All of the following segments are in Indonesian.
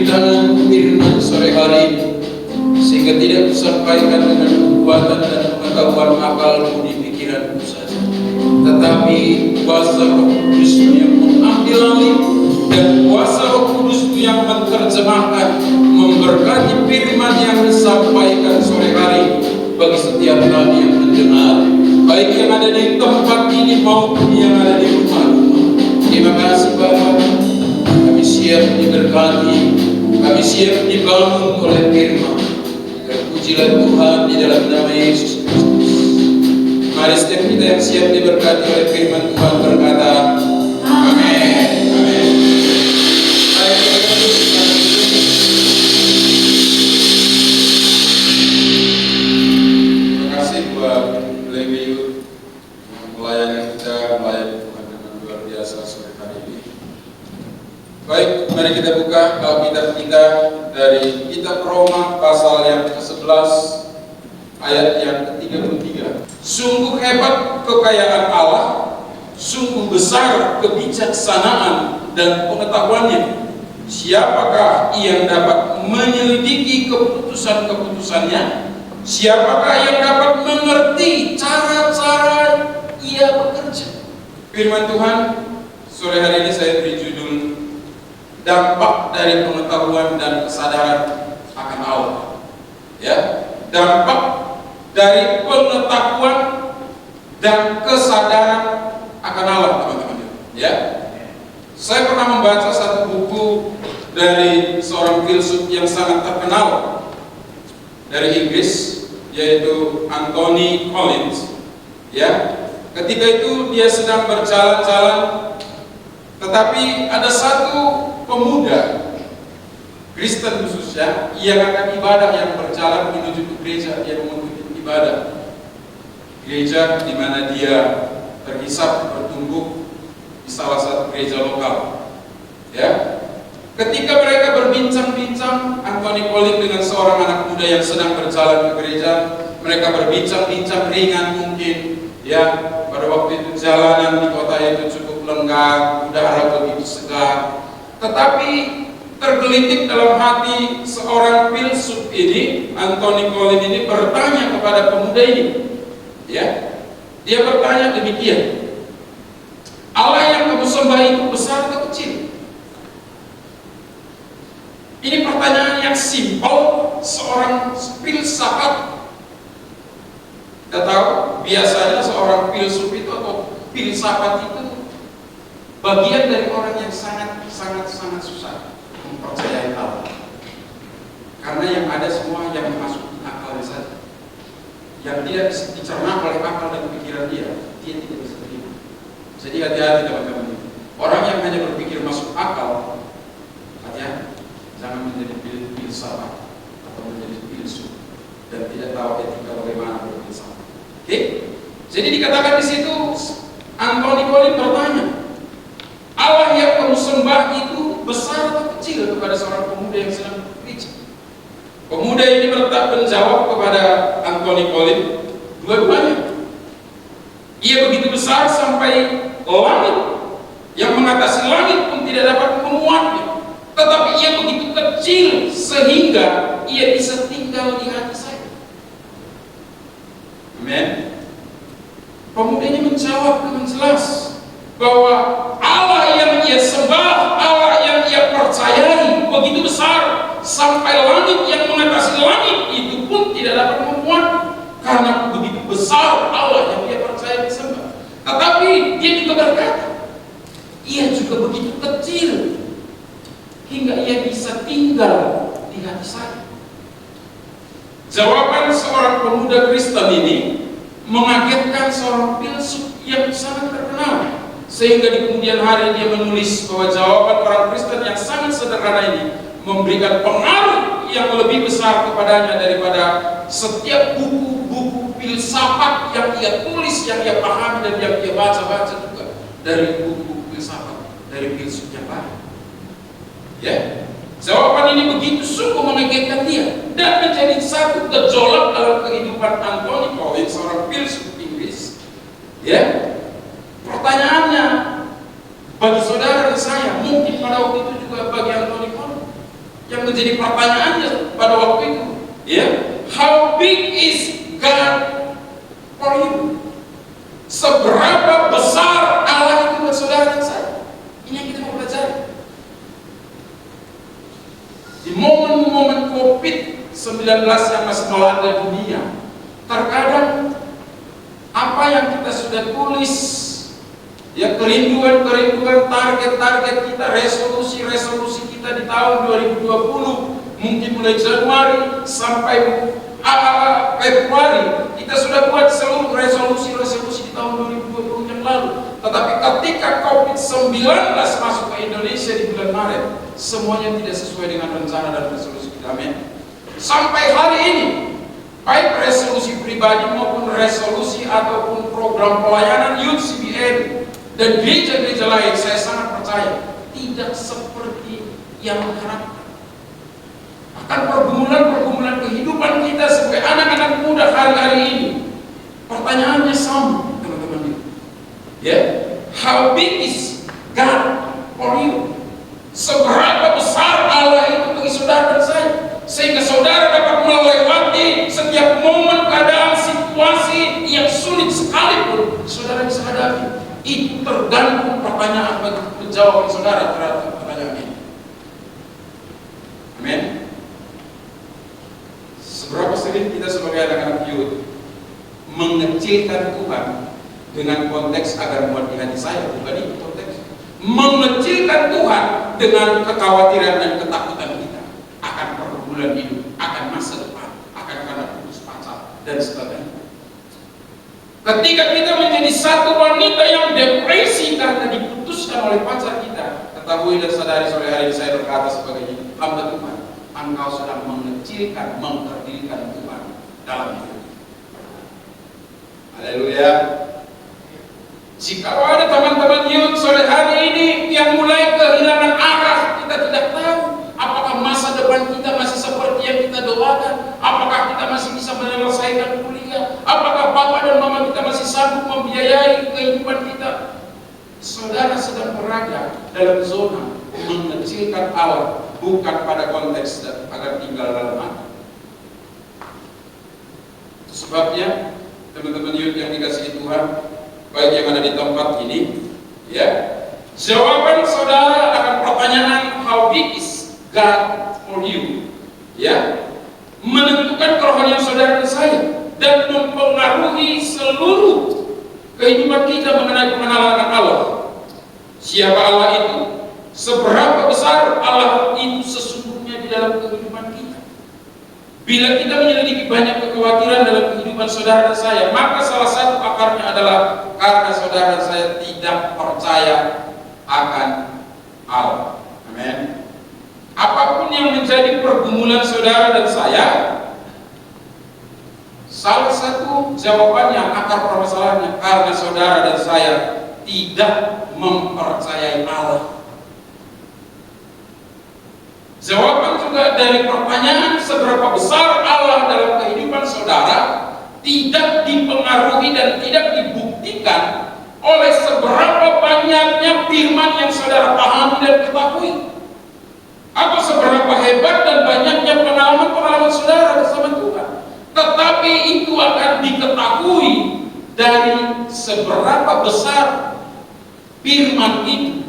pemberitaan firman sore hari ini, sehingga tidak disampaikan dengan kekuatan dan pengetahuan akalmu di pikiranmu saja, tetapi kuasa Roh Kudus yang mengambil alih dan kuasa Roh Kudus yang menerjemahkan, memberkati firman yang disampaikan sore hari ini bagi setiap kami yang mendengar, baik yang ada di tempat ini maupun yang ada di rumah-rumah. Terima kasih Bapa, kami siap diberkati, kami siap dibangun oleh firman. Terpujilah Tuhan di dalam nama Yesus Kristus. Mari setiap kita yang siap diberkati oleh firman Tuhan berkata, Amin. Amin. Terima kasih buat Lewi melayani kita, melayani Tuhan dengan luar biasa sore hari ini. Baik, mari kita buka Alkitab kita dari kitab Roma pasal yang ke-11 ayat yang ke-33. Sungguh hebat kekayaan Allah, sungguh besar kebijaksanaan dan pengetahuannya. Siapakah yang dapat menyelidiki keputusan-keputusannya? Siapakah yang dapat mengerti cara-cara ia bekerja? Firman Tuhan sore hari ini saya beri judul dampak dari pengetahuan dan kesadaran akan Allah. Ya, dampak dari pengetahuan dan kesadaran akan Allah, teman-teman. Ya, saya pernah membaca satu buku dari seorang filsuf yang sangat terkenal dari Inggris, yaitu Anthony Collins. Ya, ketika itu dia sedang berjalan-jalan, tetapi ada satu pemuda Kristen khususnya yang akan ibadah, yang berjalan menuju ke gereja, dia menuju ibadah gereja di mana dia terhisap bertumbuh di salah satu gereja lokal. Ya, ketika mereka berbincang-bincang, Anthony Collins dengan seorang anak muda yang sedang berjalan ke gereja, mereka berbincang-bincang ringan mungkin. Ya, pada waktu itu jalanan di kota itu cukup lengkap, udara begitu segar. Tetapi tergelitik dalam hati seorang filsuf ini, Anthony Collins ini bertanya kepada pemuda ini. Ya, dia bertanya demikian, Allah yang kamu sembah itu besar atau kecil? Ini pertanyaan yang simpel seorang filsafat. Kita tahu biasanya seorang filsuf itu atau filsafat itu bagian dari orang yang sangat susah mempercayai Allah, karena yang ada semua yang masuk akalnya saja, yang tidak dicerna oleh akal dan pikiran dia tidak bisa terima. Jadi hati-hati teman-teman, orang yang hanya berpikir masuk akal, hati-hati, jangan menjadi filsafat atau menjadi filsuf dan tidak tahu etika bagaimana berfilsafat. Oke? Jadi dikatakan di situ, Anthony Collins bertanya, Allah yang kamu sembah itu besar atau kecil, kepada seorang pemuda yang sedang berbicara. Pemuda ini menjawab kepada Anthony Collins, dua-duanya. Ia begitu besar sampai langit, yang mengatasi langit pun tidak dapat memuatnya. Tetapi ia begitu kecil sehingga ia bisa tinggal di hati saya. Amin. Pemuda ini menjawab dengan jelas bahwa Allah yang ia sembah, Allah yang ia percayai begitu besar sampai langit yang mengatasi langit itu pun tidak dapat memuat, karena begitu besar Allah yang ia percaya disembah. Tetapi dia juga berkata, ia juga begitu kecil hingga ia bisa tinggal di hati saya. Jawaban seorang pemuda Kristen ini mengagetkan seorang filsuf yang sangat terkenal, sehingga di kemudian hari dia menulis bahwa jawaban orang Kristen yang sangat sederhana ini memberikan pengaruh yang lebih besar kepadanya daripada setiap buku-buku filsafat yang ia tulis, yang ia pahami dan yang ia baca-baca juga dari buku filsafat, dari filsuf yang lain. Ya, jawaban ini begitu sungguh mengagetkan dia dan menjadi satu gejolak dalam kehidupan Anthony Collins, seorang filsuf Inggris. Ya, pertanyaannya bagi saudara dan saya, mungkin pada waktu itu juga bagi Anthony Collins, yang menjadi pertanyaannya pada waktu itu, ya, how big is God for you? Seberapa besar Allah itu buat saudara dan saya? Ini yang kita mau pelajari. Di momen-momen COVID-19 yang masih melanda dunia, terkadang apa yang kita sudah tulis, ya, kerinduan-kerinduan, target-target kita, resolusi-resolusi kita di tahun 2020, mungkin mulai Januari sampai Februari, kita sudah buat seluruh resolusi-resolusi di tahun 2020 yang lalu. Tetapi ketika COVID-19 masuk ke Indonesia di bulan Maret, semuanya tidak sesuai dengan rencana dan resolusi kita. Amin. Sampai hari ini, baik resolusi pribadi maupun resolusi ataupun program pelayanan Youth CBN dan gereja-gereja lain, saya sangat percaya tidak seperti yang diharapkan. Akan pergumulan-pergumulan kehidupan kita sebagai anak-anak muda hari-hari ini, pertanyaannya sama, teman-teman. Ya, how big is God for you? Seberapa besar Allah itu bagi saudara dan saya, sehingga saudara dapat melewati setiap momen, keadaan, situasi yang sulit sekalipun saudara bisa hadapi. Itu tergantung pertanyaan bagi menjawab saudara terhadap pertanyaan ini. Amin. Seberapa sering kita sebagai anak-anak youth mengecilkan Tuhan dengan konteks agar muat di hati saya, bukan itu konteks. Mengecilkan Tuhan dengan kekhawatiran dan ketakutan kita akan pergumulan hidup, akan masa depan, akan karena putus pacar dan sebagainya. Ketika kita menjadi satu wanita yang depresi karena diputuskan oleh pacar kita, ketahui dan sadari sore hari ini saya berkata sebagai hamba Tuhan, engkau sedang mengecilkan, mengkerdilkan Tuhan dalam hidup. Haleluya. Jika ada teman-teman youth sore hari ini yang mulai kehilangan arah, kita tidak tahu apakah masa depan kita masih seperti yang kita doakan, apakah kita masih bisa menyelesaikan kuliah, apakah bapak dan mama kita masih sanggup membiayai kehidupan kita. Saudara sedang berada dalam zona mengecilkan Allah, bukan pada konteks agar tinggal dalam hati. Sebabnya teman-teman youth yang dikasihi Tuhan, baik yang ada di tempat ini, ya, jawaban saudara akan pertanyaan how big is God for you, ya, menentukan kerohanian saudara dan saya dan mempengaruhi seluruh kehidupan kita mengenai pengenalan Allah. Siapa Allah itu? Seberapa besar Allah itu sesungguhnya di dalam kehidupan kita? Bila kita menyelidiki banyak kekhawatiran dalam kehidupan saudara dan saya, maka salah satu akarnya adalah karena saudara dan saya tidak percaya akan Allah. Amin. Apapun yang menjadi pergumulan saudara dan saya, salah satu jawabannya, akar permasalahannya, karena saudara dan saya tidak mempercayai Allah. Jawaban juga dari pertanyaan seberapa besar Allah dalam kehidupan saudara tidak dipengaruhi dan tidak dibuktikan oleh seberapa banyaknya firman yang saudara pahami dan ketahui, atau seberapa hebat dan banyaknya pengalaman-pengalaman saudara bersama Tuhan. Tetapi itu akan diketahui dari seberapa besar firman itu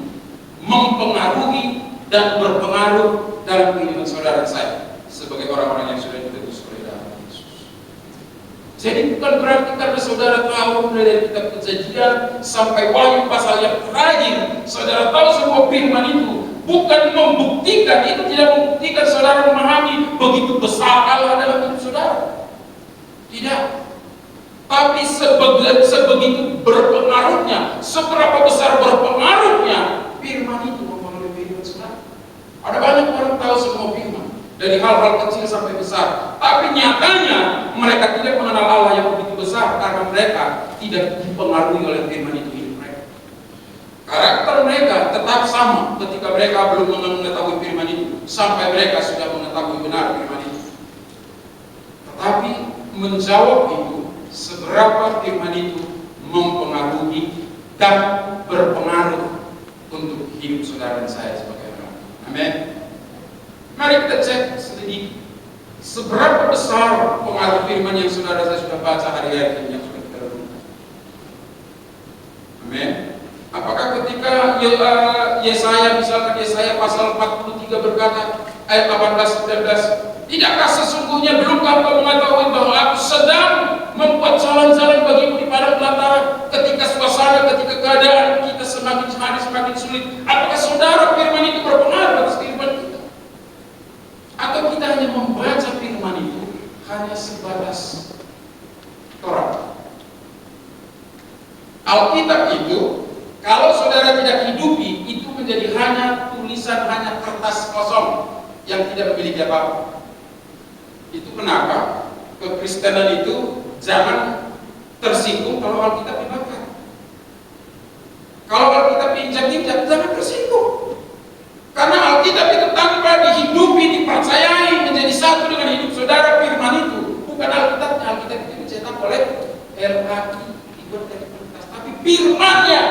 mempengaruhi dan berpengaruh dalam kehidupan saudara saya sebagai orang-orang yang sudah ditebus oleh darah Yesus. Jadi bukan berarti karena saudara tahu mulai dari kitab Kejadian sampai Wahyu pasal yang terakhir, saudara tahu semua firman itu, bukan membuktikan, itu tidak membuktikan saudara memahami begitu besar Allah dalam hidup saudara. Tidak. Tapi sebegitu berpengaruhnya, seberapa besar berpengaruhnya firman itu mempengaruhi kehidupan saudara. Ada banyak orang tahu semua firman, dari hal-hal kecil sampai besar, tapi nyatanya mereka tidak mengenal Allah yang begitu besar karena mereka tidak dipengaruhi oleh firman itu hidup mereka. Karakter mereka tetap sama ketika mereka belum mengetahui firman itu, sampai mereka sudah mengetahui benar firman itu. Tetapi menjawab itu, seberapa firman itu mempengaruhi dan berpengaruh untuk hidup saudara dan saya sebagai orang. Amin. Mari kita cek sedikit seberapa besar pengaruh firman yang saudara saya sudah baca hari-hari ini yang sudah kita renungkan. Amin. Apakah ketika Yesaya, misalkan Yesaya pasal 43 berkata, ayat 18-19, tidakkah sesungguhnya belumkah engkau mengetahui bahwa aku sedang membuat jalan-jalan bagimu di padang belantara, ketika suasana, ketika keadaan kita semakin hari semakin sulit? Apakah saudara firman itu berpengaruh atas kehidupan kita? Atau kita hanya membaca firman itu hanya sebatas Torah? Alkitab itu, kalau saudara tidak hidupi, itu menjadi hanya tulisan, hanya kertas kosong yang tidak memiliki apa-apa. Itu kenapa kekristenan itu jangan tersinggung kalau Alkitab dibaca. Kalau Alkitab diinjak-injak, jangan tersinggung. Karena Alkitab itu tanpa dihidupi, dipercayai, menjadi satu dengan hidup saudara, firman itu bukan Alkitabnya. Alkitab itu dicetak oleh LHI, dibuat dari kertas, tapi firmannya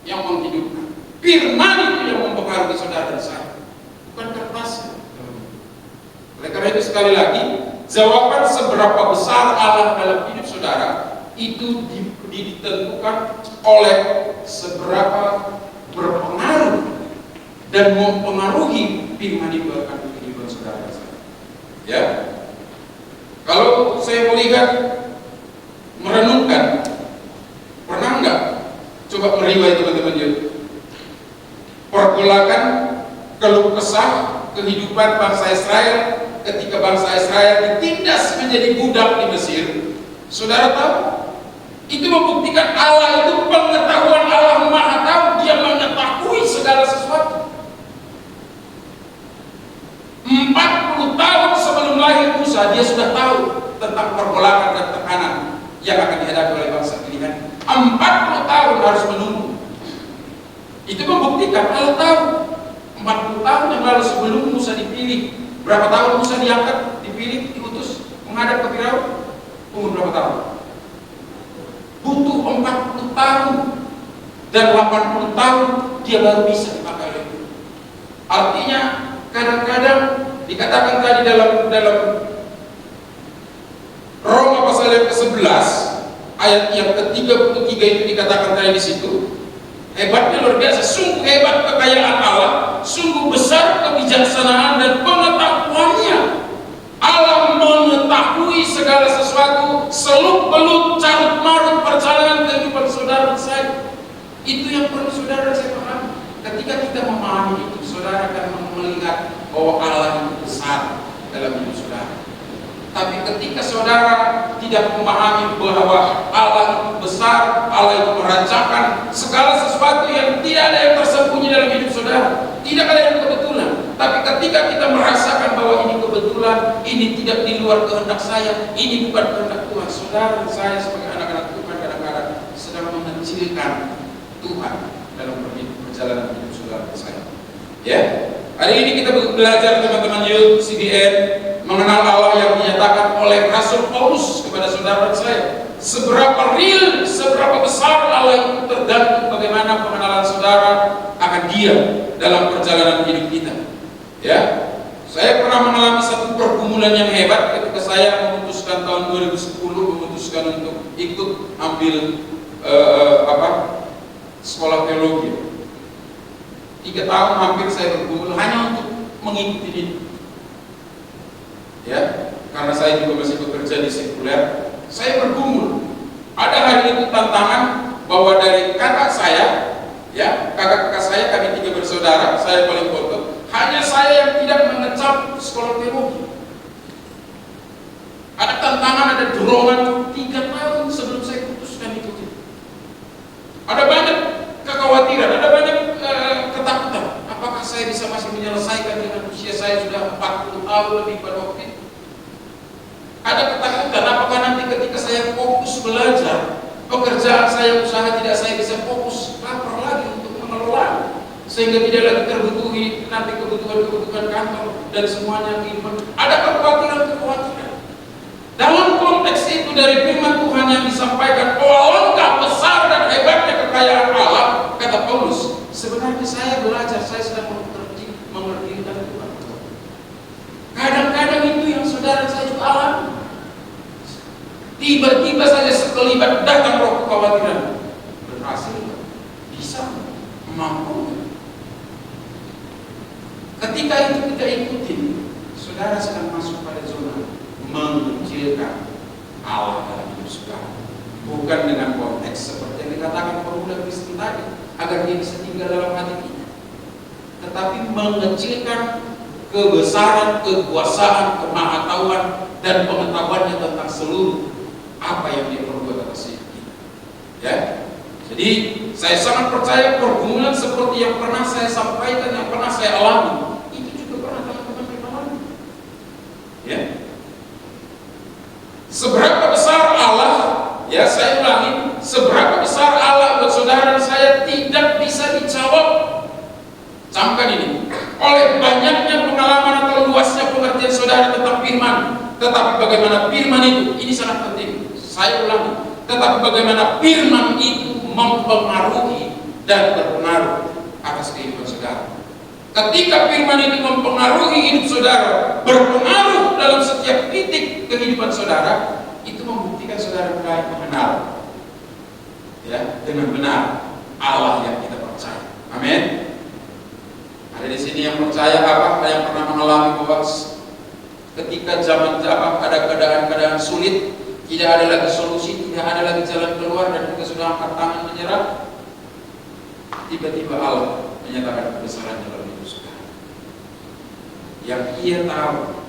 yang menghidupkan. Firman itu yang mempengaruhi saudara dan saya, bukan kertasnya. Oleh karena itu sekali lagi, jawaban seberapa besar Allah dalam hidup saudara itu ditentukan oleh seberapa berpengaruh dan mempengaruhi firman itu akan kehidupan saudara dan saya. Ya, kalau saya melihat, merenungkan, pernah enggak coba meriwayat teman-teman yuk, pergolakan, keluh kesah kehidupan bangsa Israel ketika bangsa Israel ditindas menjadi budak di Mesir. Saudara tahu, itu membuktikan Allah itu pengetahuan Allah Maha Tahu, Dia mengetahui segala sesuatu. 40 tahun sebelum lahir Musa, Dia sudah tahu tentang pergolakan dan tekanan yang akan dihadapi oleh bangsa pilihan. 40 tahun harus menunggu. Itu membuktikan Allah tahu. 40 tahun yang lalu sebelum Musa dipilih, berapa tahun Musa diangkat, dipilih, diutus menghadap ke Firaun? Umur berapa tahun? Butuh 40 tahun dan 80 tahun dia baru bisa dipakai oleh itu. Artinya kadang-kadang dikatakan tadi dalam Roma pasal yang ke-11 ayat yang ke-33 itu dikatakan tadi di situ, hebatnya luar biasa, sungguh hebat kekayaan Allah, sungguh besar kebijaksanaan dan pengetahuannya. Allah mengetahui segala sesuatu, seluk-beluk, carut-marut perjalanan kehidupan saudara dan saya. Itu yang perlu saudara saya pahami. Ketika kita memahami itu, saudara akan melihat bahwa Allah itu besar dalam hidup saudara. Tapi ketika saudara tidak memahami bahwa Allah itu besar, Allah itu merancangkan segala sesuatu yang tidak ada yang tersembunyi dalam hidup saudara, tidak ada yang kebetulan. Tapi ketika kita merasakan bahwa ini kebetulan, ini tidak di luar kehendak saya, ini bukan kehendak Tuhan, saudara dan saya sebagai anak-anak Tuhan kadang-kadang sedang mengecilkan Tuhan dalam perjalanan hidup saudara dan saya. Ya, hari ini kita belajar teman-teman youth CDN mengenal Allah yang dinyatakan oleh Rasul Paulus kepada saudara dan saya. Seberapa real, seberapa besar Allah itu tergantung bagaimana pengenalan saudara akan Dia dalam perjalanan hidup kita. Ya, saya pernah mengalami satu pergumulan yang hebat ketika saya memutuskan tahun 2010 memutuskan untuk ikut ambil sekolah teologi. 3 tahun hampir saya bergumul hanya untuk mengikuti ini. Ya, karena saya juga masih bekerja di sekuler, saya bergumul. Ada hari itu tantangan bahwa dari kakak saya, ya, kakak-kakak saya, kami 3 bersaudara, saya paling bodoh, hanya saya yang tidak mengecap sekolah teologi. Ada tantangan, ada dorongan 3 tahun sebelum saya putuskan ikuti. Ada banyak kekhawatiran, ada banyak ketakutan. Apakah saya bisa masih menyelesaikan dengan usia saya sudah 40 tahun lebih pada waktu itu? Ada ketakutan, apakah nanti ketika saya fokus belajar, pekerjaan saya, usaha tidak saya bisa fokus, lapar lagi untuk mengelola, sehingga tidak lagi terbutuhi nanti kebutuhan kantor dan semuanya kehidupan. Ada kekhawatiran. Dalam konteks itu dari firman Tuhan yang disampaikan, alangkah besar dan hebatnya kekayaan Allah, kata Paulus. Sebenarnya saya belajar, saya sedang mengerti tentang Tuhan. Tiba-tiba saja sekelibat datang roh kekhawatiran. Berhasil nggak? Bisa? Mampu nggak? Ketika itu kita ikutin, saudara sedang masuk pada zona mengecilkan Allah dalam hidup saudara. Bukan dengan konteks seperti yang dikatakan pemuda Kristen tadi, agar dia bisa tinggal dalam hati kita, tetapi mengecilkan kebesaran, kekuasaan, kemahatauan, dan pengetahuannya tentang seluruh apa yang dia perbuat atas hidup kita. Ya, jadi saya sangat percaya pergumulan seperti yang pernah saya sampaikan, yang pernah saya alami, itu juga pernah teman-teman alami. Ya, seberapa besar Allah, ya saya ulangi, seberapa besar Allah buat saudara dan saya tidak bisa dijawab. Camkan ini, oleh banyaknya pengalaman atau luasnya pengertian saudara tentang firman. Tetapi bagaimana firman itu, ini sangat penting. Saya ulangi, tetapi bagaimana firman itu mempengaruhi dan berpengaruh atas kehidupan saudara. Ketika firman itu mempengaruhi hidup saudara, berpengaruh dalam setiap titik kehidupan saudara, itu membuktikan saudara mulai mengenal, ya, dengan benar Allah yang kita percaya. Amin. Ada di sini yang percaya apa? Yang pernah mengalami bahwa ketika zaman ada keadaan sulit, tidak ada lagi solusi, tidak ada lagi jalan keluar, dan kita sudah angkat tangan menyerah, tiba-tiba Allah menyatakan kebesaran dalam hidup saudara. Yang ia tahu,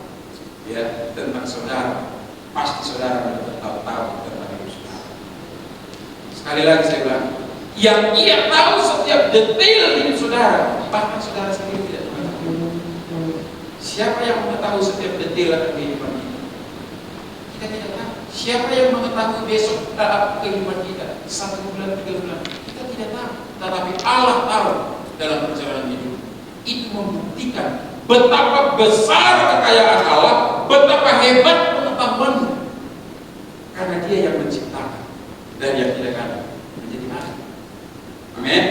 ya, tentang saudara, pasti saudara tahu tentang hidup saudara. Sekali lagi saya bilang, yang ia tahu setiap detail hidup saudara, bahkan saudara sendiri tidak mengetahui. Siapa yang mengetahui setiap detail akan kehidupan kita? Kita tidak tahu. Siapa yang mengetahui besok dalam kehidupan kita, 1 bulan, 3 bulan? Kita tidak tahu. Tetapi Allah tahu dalam perjalanan hidup. Itu membuktikan betapa besar kekayaan Allah, betapa hebat pengetahuannya. Karena Dia yang menciptakan dan yang tidak ada menjadi ada. Amin.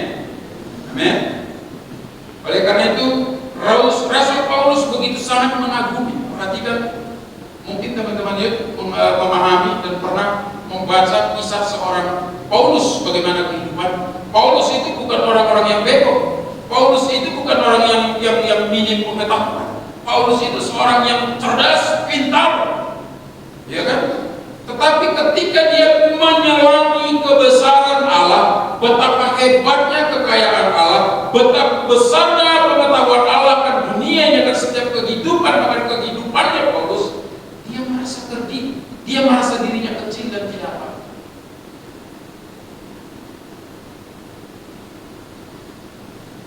Amin. Oleh karena itu, Rasul Paulus begitu sangat mengagumi. Perhatikan, mungkin teman-teman memahami dan pernah membaca kisah seorang Paulus, bagaimana kehidupan. Paulus itu bukan orang-orang yang bego. Paulus itu bukan orang yang minim pengetahuan. Paulus itu seorang yang cerdas, pintar, ya kan? Tetapi ketika dia menyelami kebesaran Allah, betapa hebatnya kekayaan Allah, betapa besarnya pengetahuan Allah akan dunianya dan setiap kehidupan, bahkan kehidupannya Paulus, dia merasa terdiri, dia merasa dirinya kecil dan tidak apa.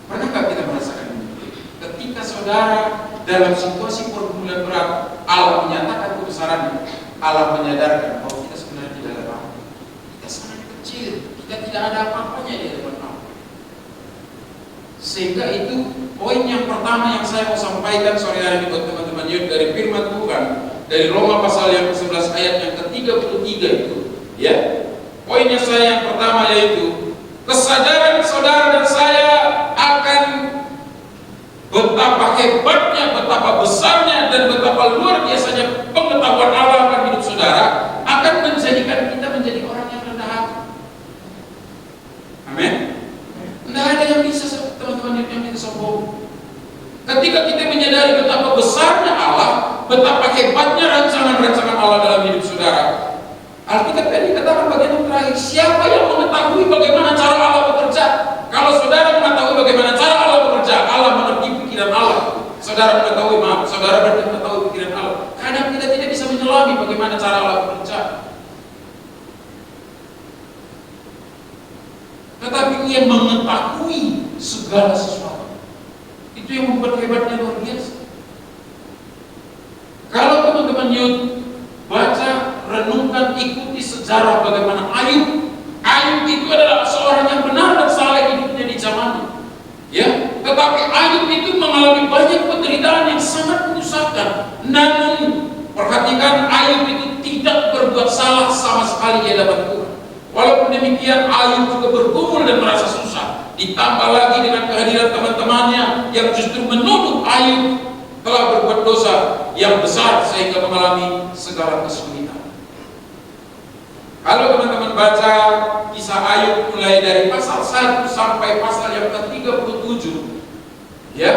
Pernahkah kita merasakan ini? Ketika saudara dalam situasi pergumulan berat, Allah menyatakan kebesarannya, Allah menyadarkan bahwa kita sebenarnya tidak ada apa-apa. Kita sangat kecil, kita tidak ada apa-apanya di hadapan Allah. Sehingga itu poin yang pertama yang saya mau sampaikan sore hari ini buat teman-teman youth dari firman Tuhan, dari Roma pasal yang ke-11 ayat yang ke-33 itu, ya. Poinnya saya yang pertama yaitu kesadaran saudara dan saya akan betapa hebatnya, betapa besarnya, dan betapa luar biasanya pengetahuan Allah akan hidup saudara akan menjadikan kita menjadi orang yang rendah hati. Amin. Tidak ada yang bisa, teman-teman, yang bisa sombong. Ketika kita menyadari betapa besarnya Allah, betapa hebatnya rancangan-rancangan Allah dalam hidup saudara, Alkitab tadi katakan bagian yang terakhir, siapa yang mengetahui bagaimana cara Allah bekerja? Kalau saudara mengetahui bagaimana cara Allah bekerja, Allah mengerti pikiran Allah. Saudara mengetahui, saudara berarti mengetahui pikiran Allah. Kadang kita tidak bisa menyelami bagaimana cara Allah bekerja. Tetapi Ia mengetahui segala sesuatu. Itu yang membuat hebatnya luar biasa. Kalau teman-teman youth baca, renungkan, ikuti sejarah bagaimana Ayub. Ayub itu adalah seorang yang benar dan saleh hidupnya di zamannya. Ya, tetapi Ayub itu mengalami banyak penderitaan yang sangat menyusahkan. Namun perhatikan, Ayub itu tidak berbuat salah sama sekali di hadapan Tuhan. Walaupun demikian, Ayub juga bergumul dan merasa susah. Ditambah lagi dengan kehadiran teman-temannya yang justru menuduh Ayub telah berbuat dosa yang besar sehingga mengalami segala kesulitan. Kalau teman-teman baca kisah Ayub mulai dari pasal 1 sampai pasal yang ke-37, ya,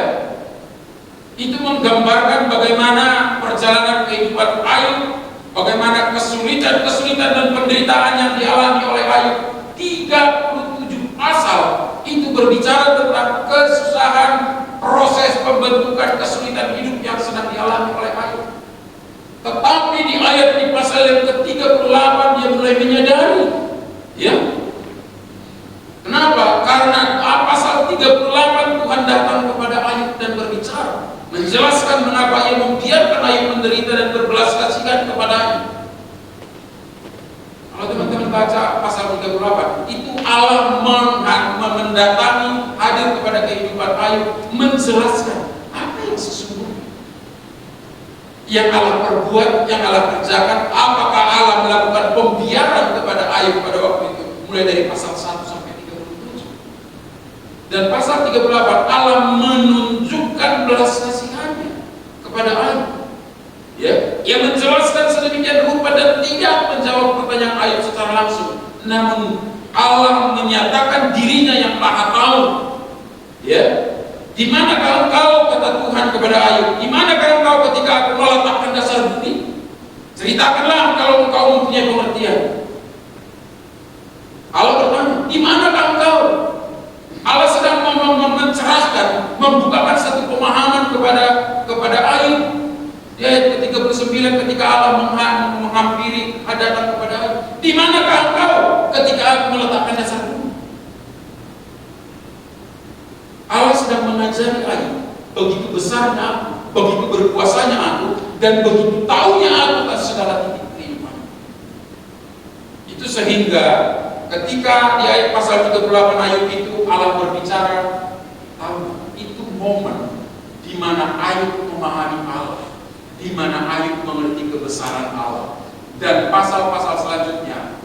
itu menggambarkan bagaimana perjalanan kehidupan Ayub, bagaimana kesulitan-kesulitan dan penderitaan yang dialami oleh Ayub. 37 pasal itu berbicara tentang kesusahan, proses pembentukan kesulitan hidup yang sedang dialami oleh Ayub. Tetapi di pasal yang ke-38 dia mulai menyadari, ya. Kenapa? Karena pasal 38 Tuhan datang kepada Ayub dan berbicara, menjelaskan mengapa ia membiarkan Ayub menderita dan berbelas kasihan kepada Ayub. Kalau teman-teman baca pasal 38, itu Allah mendatangi, hadir kepada kehidupan Ayub, menjelaskan apa yang sesungguhnya yang Allah perbuat, yang Allah kerjakan. Apakah Allah melakukan pembiaran kepada Ayub pada waktu itu, mulai dari pasal 1 sampai 37. Dan pasal 38 Allah menunjukkan belas kasihannya kepada Ayub, ya, yang menjelaskan sedemikian rupa dan tidak menjawab pertanyaan Ayub secara langsung, namun Allah menyatakan dirinya yang maha tahu, ya. Di manakah engkau, kata Tuhan kepada Ayub, di manakah engkau ketika aku meletakkan dasar bumi? Ceritakanlah kalau engkau mempunyai pengertian. Allah bertanya, di manakah engkau? Allah sedang mencerahkan, membukakan satu pemahaman kepada Ayub. Di ayat ke-39, ketika Allah menghampiri, datang kepada Ayub, di manakah engkau ketika aku meletakkan dasar bumi? Allah sedang mengajari Ayub, begitu besarnya aku, begitu berkuasanya aku, dan begitu taunya aku atas segala titik kehidupan. Itu sehingga ketika di ayat pasal 38 Ayub itu Allah berbicara, tahu itu momen di mana Ayub memahami Allah, di mana Ayub mengerti kebesaran Allah. Dan pasal-pasal selanjutnya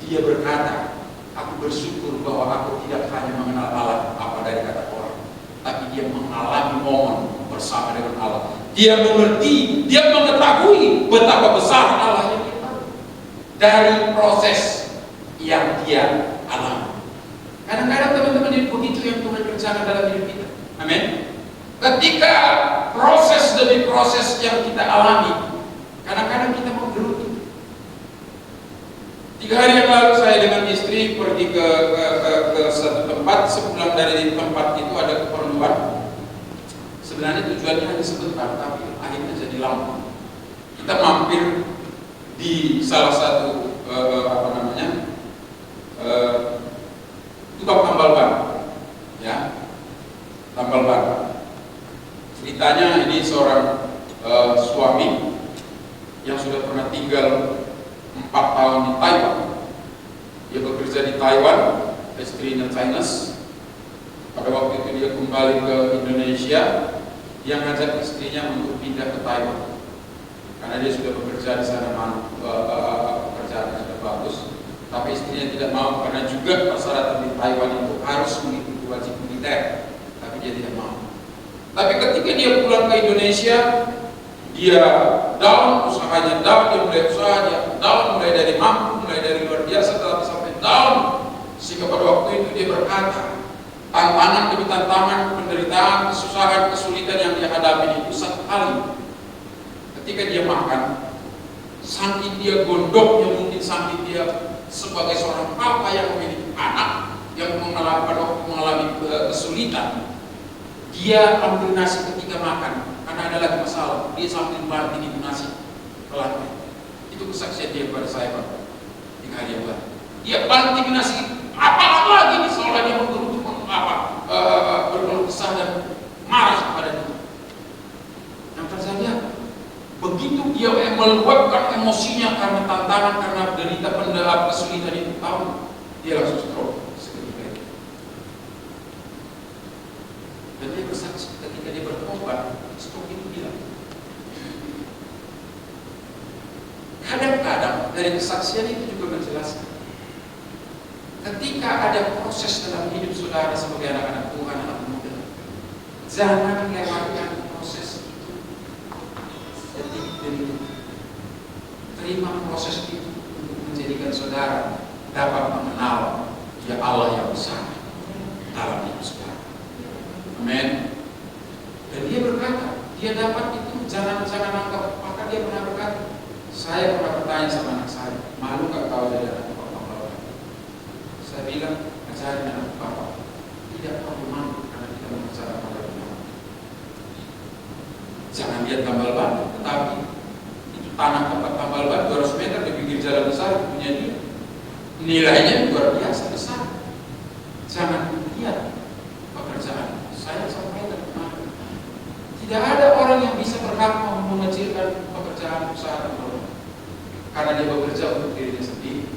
dia berkata, aku bersyukur bahwa aku tidak hanya mengenal Allah apa dari kata orang, tapi dia mengalami momen bersama dengan Allah. Dia mengerti, dia mengetahui betapa besar Allah yang dia tahu dari proses yang dia alami. Kadang-kadang teman-teman, begitu yang Tuhan kerjakan dalam hidup kita. Amin. Ketika proses demi proses yang kita alami, kadang-kadang kita menggerutu. 3 hari yang lalu saya dengan istri pergi ke satu tempat. Sepulang dari tempat itu ada keperluan. Sebenarnya tujuannya hanya sebentar, tapi akhirnya jadi lama. Kita mampir di salah satu tukang tambal ban, ya, tambal ban. Ceritanya ini seorang suami yang sudah pernah tinggal 4 tahun di Taiwan. Dia bekerja di Taiwan, istrinya Chinese. Pada waktu itu dia kembali ke Indonesia, dia ngajak istrinya untuk pindah ke Taiwan karena dia sudah bekerja di sana, pekerjaannya sudah bagus. Tapi istrinya tidak mau karena juga persyaratan di Taiwan itu harus mengikuti wajib militer, tapi dia tidak mau. Tapi ketika dia pulang ke Indonesia, dia down, usahanya down, dia mulai usaha, dia down, mulai dari mampu, mulai dari luar biasa, tetapi sampai down. Sehingga pada waktu itu dia berkata, tantangan demi tantangan, penderitaan, kesusahan, kesulitan yang dia hadapi itu satu kali. Ketika dia makan, saking dia gondoknya, mungkin saking dia sebagai seorang papa yang memiliki anak yang mengalami kesulitan, dia ambil nasi ketika makan karena ada lagi masalah, dia sambil banting itu nasi ke lantai. Itu kesaksian dia kepada saya, Pak, 3 hari yang lalu. Dia banting nasi, apa lagi nih, seolah dia berkeluh kesah dan marah kepada dia. Yang terjadi apa? Begitu dia meluapkan emosinya karena tantangan, karena derita pendahap kesulitan itu, tahu, dia langsung stroke seketika itu. Dan dia bersaksi ketika dia bertobat, stroke itu hilang. Kadang-kadang dari kesaksian itu juga menjelaskan, ketika ada proses dalam hidup saudara sebagai anak-anak Tuhan, anak muda, jangan lewatkan proses itu detik demi detik. Terima proses itu untuk menjadikan saudara dapat mengenal ya Allah yang besar dalam hidup saudara. Amin. Dan dia berkata, dia dapat itu, jangan anggap. Maka dia pernah berkata, saya pernah bertanya sama anak saya, malu gak kau jadi anak bapak? Saya bilang, ajarin anak bapak, tidak perlu malu karena kita mengajar pada benar. Jangan lihat tambal ban, tetapi itu tanah tempat tambal ban 200 meter di pinggir jalan besar punya dia. Nilainya luar biasa besar. Jangan lihat pekerjaan. Saya sampaikan kemarin, tidak ada orang yang bisa berhak mengecilkan pekerjaan usaha tambal ban, karena dia bekerja untuk dirinya sendiri.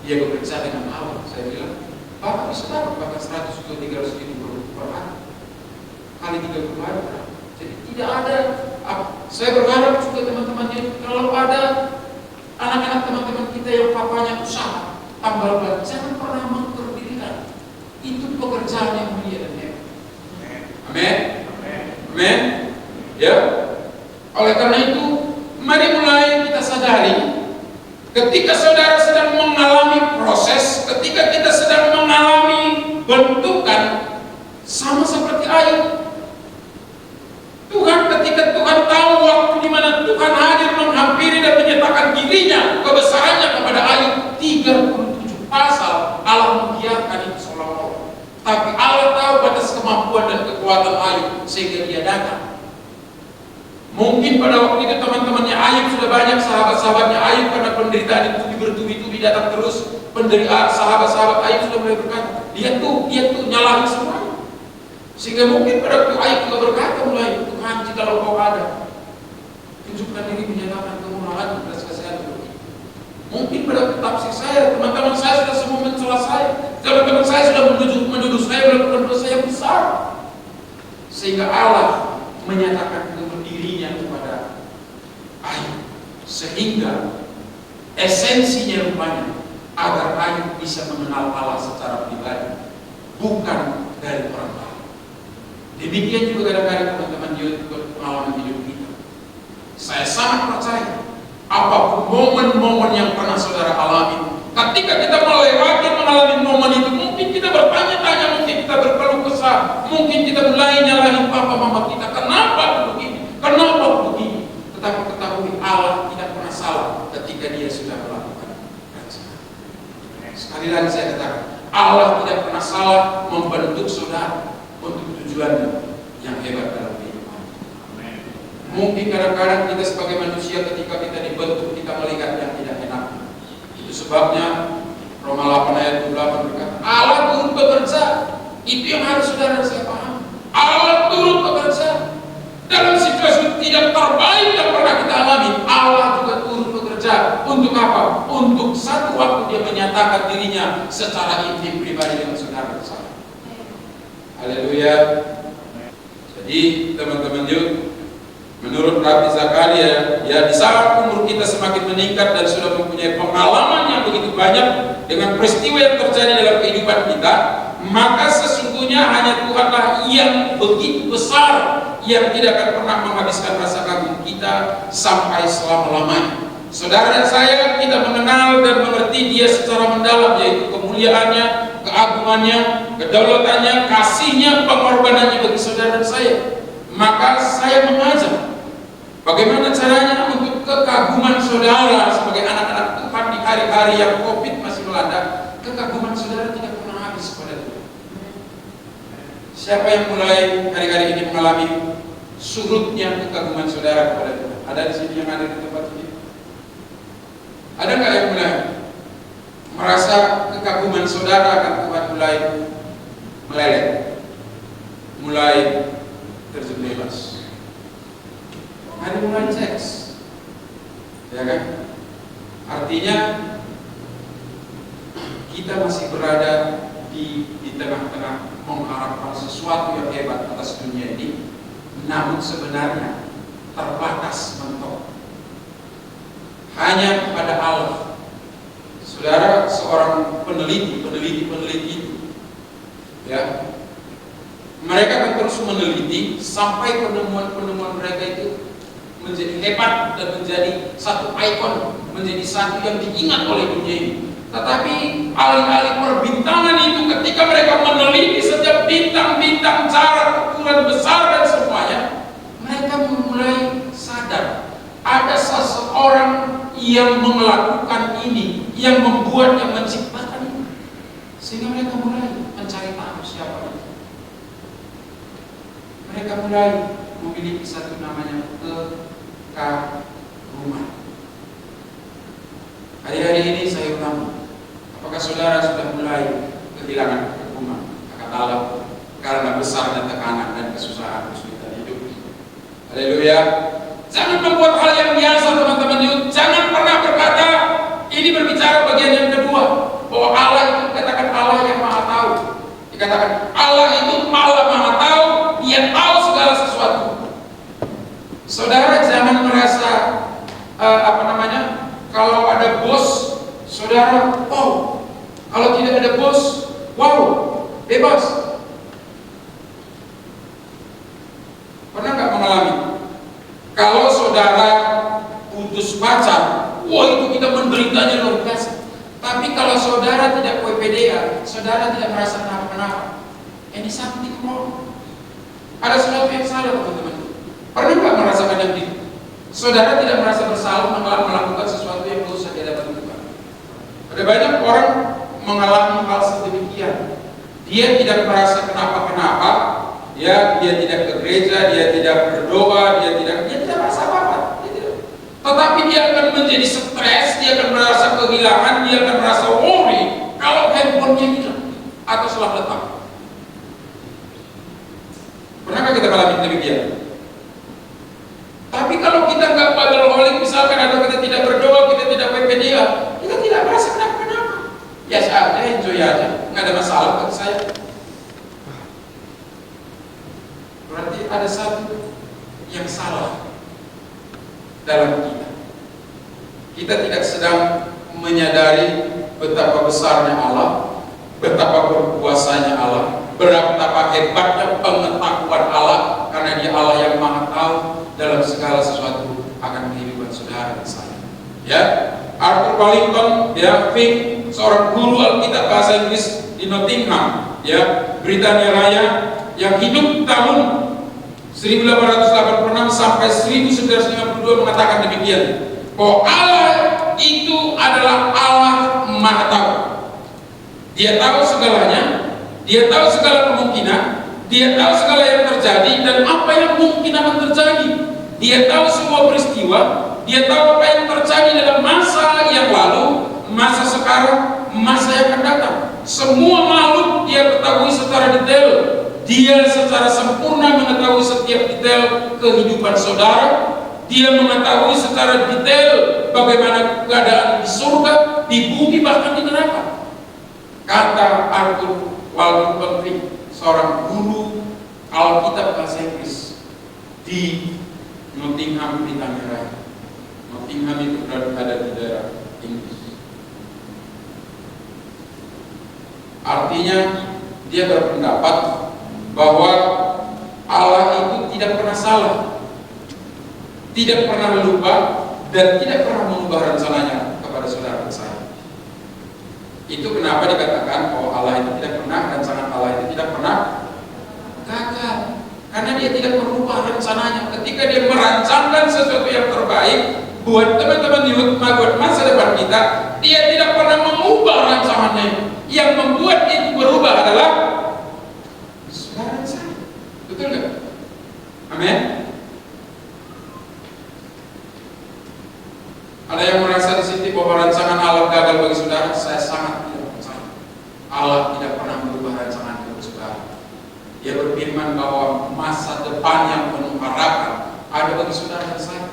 Dia bekerja dengan Allah. Saya bilang, Bapak bisa dapat bahkan 100 atau 300 ribu per hari kali 30 hari. Jadi tidak ada. Saya berharap juga teman-teman, kalau ada anak-anak teman-teman kita yang papanya usaha tambal ban, jangan pernah mengkerdirikan. Itu pekerjaan yang mulia dan hebat. Amin. Amin. Ya. Oleh karena itu, mari mulai kita sadari, ketika saudara sedang mengalami proses, ketika kita sedang mengalami bentukan, sama seperti Ayub. Ketika Tuhan tahu waktu di mana Tuhan hadir menghampiri dan menyatakan dirinya, kebesarannya kepada Ayub, 37 pasal Allah membiarkan itu seolah-olah. Tapi Allah tahu batas kemampuan dan kekuatan Ayub sehingga dia datang. Mungkin pada waktu itu teman-temannya Ayub sudah banyak, sahabat-sahabatnya Ayub karena penderitaan itu bertubi-tubi datang terus. Penderitaan sahabat-sahabat Ayub sudah mulai berkata, dia tuh nyalahin semuanya. Sehingga mungkin pada waktu Ayub juga berkata mulai, Tuhan jikalau kau ada, tunjukkan diri menyatakan kemurahan dan belas kasihan untuk kita. Mungkin pada tafsir saya, teman-teman saya sudah semua mencela saya, teman-teman saya sudah menuduh saya melakukan dosa yang besar, sehingga Allah menyatakan dirinya kepada Ayub, sehingga esensinya rupanya agar Ayub bisa mengenal Allah secara pribadi, bukan dari orang lain. Demikian juga kadang-kadang teman-teman pengalaman hidup kita. Saya sangat percaya apapun momen-momen yang pernah saudara alami, ketika kita mengalami momen itu, mungkin kita bertanya-tanya, mungkin kita berkeluh kesah, mungkin kita mulai nyalahin papa mama kita, kenapa begini, kenapa begini. Tetapi ketahui Allah tidak pernah salah ketika dia sudah melakukan rencana. Sekali lagi saya katakan, Allah tidak pernah salah membentuk saudara untuk tujuan yang hebat dalam kehidupan. Mungkin kadang-kadang kita sebagai manusia ketika kita dibentuk, kita melihat yang tidak enak. Itu sebabnya Roma 8 ayat 28 berkata, Allah turut bekerja. Itu yang harus saudara saya paham. Allah turut bekerja dalam situasi tidak terbaik yang pernah kita alami. Allah juga turut bekerja untuk apa? Untuk satu waktu dia menyatakan dirinya secara intim pribadi dengan saudara bersama. Haleluya. Jadi teman-teman yuk, menurut Rabbi Zakaria, ya di saat umur kita semakin meningkat dan sudah mempunyai pengalaman yang begitu banyak dengan peristiwa yang terjadi dalam kehidupan kita, maka sesungguhnya hanya Tuhanlah yang begitu besar, yang tidak akan pernah menghabiskan rasa kagum kita sampai selama-lamanya. Saudara dan saya, kita mengenal dan mengerti Dia secara mendalam, yaitu kemuliaannya, keagungannya, kedaulatannya, kasihnya, pengorbanannya bagi saudara dan saya. Maka saya mengajak bagaimana caranya untuk kekaguman saudara sebagai anak-anak Tuhan di hari-hari yang COVID masih melanda. Kekaguman saudara tidak pernah habis pada Tuhan. Siapa yang mulai hari-hari ini mengalami surutnya kekaguman saudara kepada Tuhan? Ada di sini yang ada di tempat ini? Ada nggak yang mulai merasa kekaguman saudara akan Tuhan mulai meleleh, mulai terjun bebas? Ada mulai seks, ya kan? Artinya kita masih berada di tengah-tengah mengharapkan sesuatu yang hebat atas dunia ini, namun sebenarnya terbatas mentok hanya kepada Allah. Saudara, seorang peneliti itu, ya, mereka akan terus meneliti sampai penemuan-penemuan mereka itu menjadi hebat dan menjadi satu ikon menjadi satu yang diingat oleh dunia ini. Tetapi alih-alih perbintangan itu, ketika mereka meneliti setiap bintang-bintang, cara, ukuran besar dan semuanya, mereka mulai sadar ada seseorang yang melakukan ini, yang membuat, yang menciptakan ini. Sehingga mereka mulai mencari tahu siapa itu. Mereka mulai memiliki satu namanya kekaguman. Hari-hari ini saya ulang, apakah saudara sudah mulai kehilangan kekaguman akan Allah karena besarnya tekanan dan kesusahan kesulitan hidup? Haleluya. Jangan membuat hal yang biasa, teman-teman. Jangan pernah berkata, ini berbicara bagian yang kedua, bahwa Allah itu dikatakan Allah yang maha tahu. Dikatakan Allah itu maha tahu, Dia tahu segala sesuatu. Saudara jangan merasa kalau ada bos, saudara, oh, kalau tidak ada bos, wow, bebas. Pernah nggak mengalami? Kalau saudara putus pacar, wah itu kita menderitanya luar biasa. Tapi kalau saudara tidak PPDA, saudara tidak merasa kenapa-kenapa. Ini something wrong. Ada sesuatu yang salah, teman-teman. Pernah nggak merasakan yang itu? Saudara tidak merasa bersalah melakukan sesuatu yang baru saja dapat Tuhan. Ada banyak orang mengalami hal sedemikian. Dia tidak merasa kenapa-kenapa, dia tidak ke gereja, dia tidak berdoa, dia tidak merasa apa-apa. Tetapi dia akan menjadi stres, dia akan merasa kehilangan, dia akan merasa worry kalau handphonenya hilang atau salah letak. Pernahkah kita mengalami demikian? Tapi kalau kita nggak Bibleholik misalkan, atau kita tidak berdoa, kita tidak PPDA, kita tidak merasa kenapa-kenapa. Biasa aja, enjoy aja, nggak ada masalah bagi saya. Berarti ada satu yang salah dalam kita. Kita tidak sedang menyadari betapa besarnya Allah, betapa berkuasanya Allah, betapa hebatnya pengetahuan Allah, karena Dia Allah yang maha tahu dalam segala sesuatu akan kehidupan saudara dan saya. Ya, Arthur Wallington, ya, Fink, seorang guru Alkitab bahasa Inggris di Nottingham, ya, Britania Raya, yang hidup tahun 1886 sampai 1952 mengatakan demikian, bahwa Allah itu adalah Allah maha tahu. Dia tahu segalanya, Dia tahu segala kemungkinan, Dia tahu segala yang terjadi dan apa yang mungkin akan terjadi. Dia tahu semua peristiwa, Dia tahu apa yang terjadi dalam masa yang lalu, masa sekarang, masa yang akan datang. Semua makhluk Dia ketahui secara detail. Dia secara sempurna mengetahui setiap detail kehidupan saudara. Dia mengetahui secara detail bagaimana keadaan di surga, di bumi, bahkan di neraka. Kata Arthur Wallington Fink, seorang guru Alkitab bahasa Inggris di Nottingham, Britania Raya. Nottingham itu berada di daerah Inggris. Artinya dia berpendapat bahwa Allah itu tidak pernah salah, tidak pernah lupa, dan tidak pernah mengubah rencananya kepada saudara dan saya. Itu kenapa dikatakan bahwa Allah itu tidak pernah, rancangan Allah itu tidak pernah gagal, karena Dia tidak merubah rencananya. Ketika Dia merancangkan sesuatu yang terbaik buat teman-teman di rumah, buat masa depan kita, Dia tidak pernah mengubah rancangannya. Yang membuat itu berubah adalah saudara saya. Betul nggak? Amin. Ada yang merasa di sini bahwa rancangan Allah gagal bagi saudara? Saya sangat tidak percaya. Allah tidak pernah merubah rancangan untuk saudara. Dia berfirman bahwa masa depan yang penuh harapan ada bagi saudara dan saya.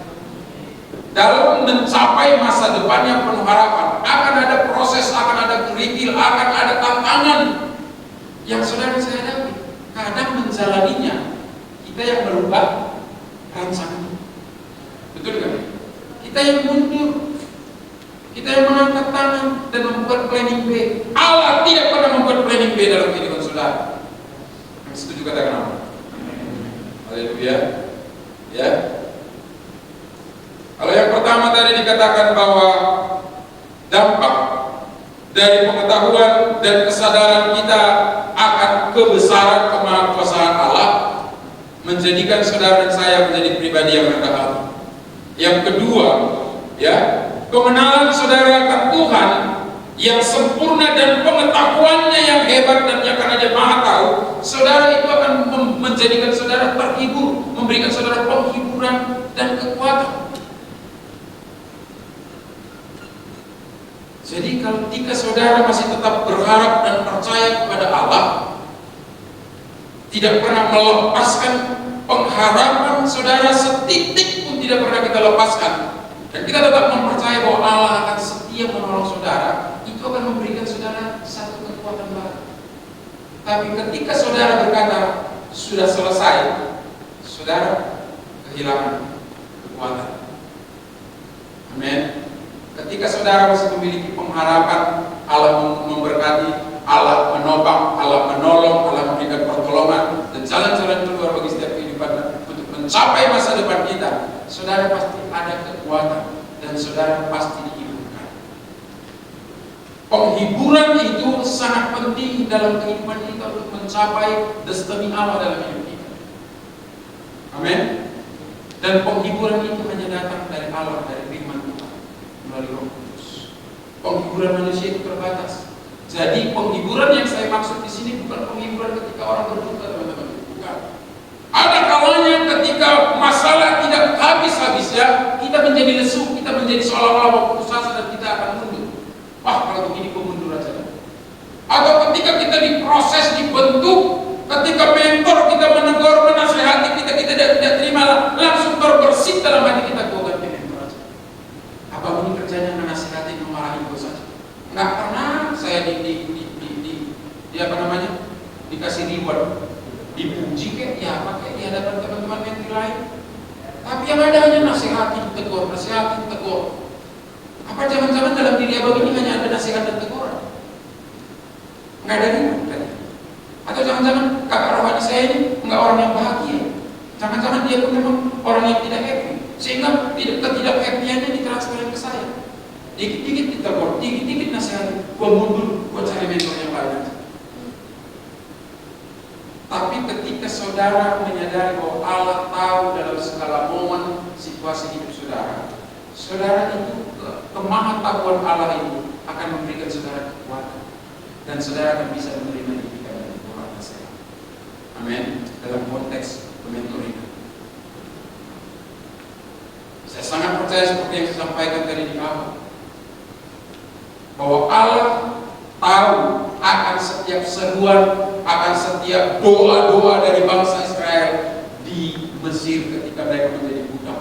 Dalam mencapai masa depan yang penuh harapan, akan ada proses, akan ada kerikil, akan ada tantangan yang saudara dan saya hadapi. Kadang menjalaninya kita yang merubah rancangan. Betul kan? Kita yang mundur, kita yang mengangkat tangan dan membuat planning B. Allah tidak pernah membuat planning B dalam kehidupan saudara. Yang setuju katakan apa? Haleluya. Ya. Kalau yang pertama tadi dikatakan bahwa dampak dari pengetahuan dan kesadaran kita akan kebesaran kemahakuasaan Allah menjadikan saudara dan saya menjadi pribadi yang rendah hati. Yang kedua, ya, kemenalan saudara akan Tuhan yang sempurna dan pengetahuannya yang hebat dan yang karena dia maha tahu, saudara itu akan menjadikan saudara terhibur, memberikan saudara penghiburan dan kekuatan. Jadi kalau ketika saudara masih tetap berharap dan percaya kepada Allah, tidak pernah melepaskan pengharapan saudara setitik pun tidak pernah kita lepaskan, dan kita tetap mempercayai bahwa Allah akan setia menolong saudara, itu akan memberikan saudara satu kekuatan baru. Tapi ketika saudara berkata sudah selesai, saudara kehilangan kekuatan. Amin. Ketika saudara masih memiliki pengharapan Allah memberkati, Allah menopang, Allah menolong, Allah memberikan pertolongan dan jalan-jalan keluar bagi setiap kehidupan untuk mencapai masa depan kita, saudara pasti ada kekuatan dan saudara pasti dihiburkan. Penghiburan itu sangat penting dalam kehidupan kita untuk mencapai destiny Allah dalam hidup kita. Amin. Dan penghiburan itu hanya datang dari Allah, dari firman Tuhan melalui Roh Kudus. Penghiburan manusia itu terbatas. Jadi penghiburan yang saya maksud di sini bukan penghiburan ketika orang berduka, teman-teman. Bukan. Ada kalanya ketika masalah tidak habis-habisnya, kita menjadi lesu, kita menjadi seolah-olah putus asa dan kita akan mundur. Wah, kalau begini kok mundur aja. Atau ketika kita diproses, dibentuk, ketika mentor kita menegur, menasihati kita tidak terima, langsung terbersit dalam hati kita, gue ganti mentor aja. Apa ini kerjanya menasihati, memarahi gue saja? Nggak pernah saya dikasih reward, dipuji kayak ya apa kayak di hadapan teman-teman menteri lain. Tapi yang ada hanya nasihati, tegur, nasihati, tegur. Apa jangan-jangan dalam diri abang ini hanya ada nasihat dan teguran? Nggak ada reward kan? Atau jangan-jangan kakak rohani saya ini nggak orang yang bahagia? Jangan-jangan dia pun memang orang yang tidak happy, sehingga ketidak-happyannya ditransferin ke saya. Dikit-dikit ditegur, dikit-dikit nasihati, gua mundur, gua cari mentor yang lain. Tapi ketika saudara menyadari bahwa Allah tahu dalam segala momen situasi hidup saudara, saudara itu kemahatauan Allah ini akan memberikan saudara kekuatan, dan saudara akan bisa menerima didikan dari Tuhan saya. Amin. Dalam konteks mentoring, saya sangat percaya seperti yang saya sampaikan tadi di awal, bahwa Allah tahu akan setiap seruan, akan setiap doa-doa dari bangsa Israel di Mesir ketika mereka menjadi budak.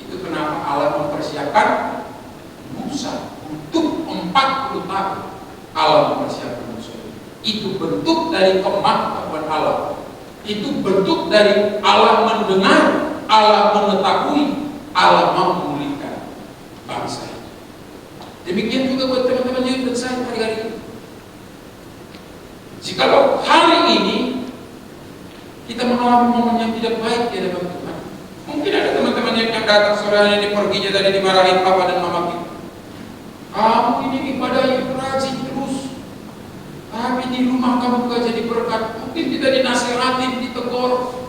Itu kenapa Allah mempersiapkan Musa untuk 40 tahun. Allah mempersiapkan Musa. Itu bentuk dari kemampuan Allah. Itu bentuk dari Allah mendengar, Allah mengetahui, Allah mau memulihkan bangsa ini. Demikian juga buat teman-teman yang dan saya hari-hari ini. Jikalau hari ini kita mengalami momen yang tidak baik di hadapan Tuhan, mungkin ada teman-teman yang datang sore hari ini perginya tadi dimarahin papa dan mama kita. Kamu ini ibadah yang rajin terus, tapi di rumah kamu gak jadi berkat. Mungkin kita dinasihatin, ditegur.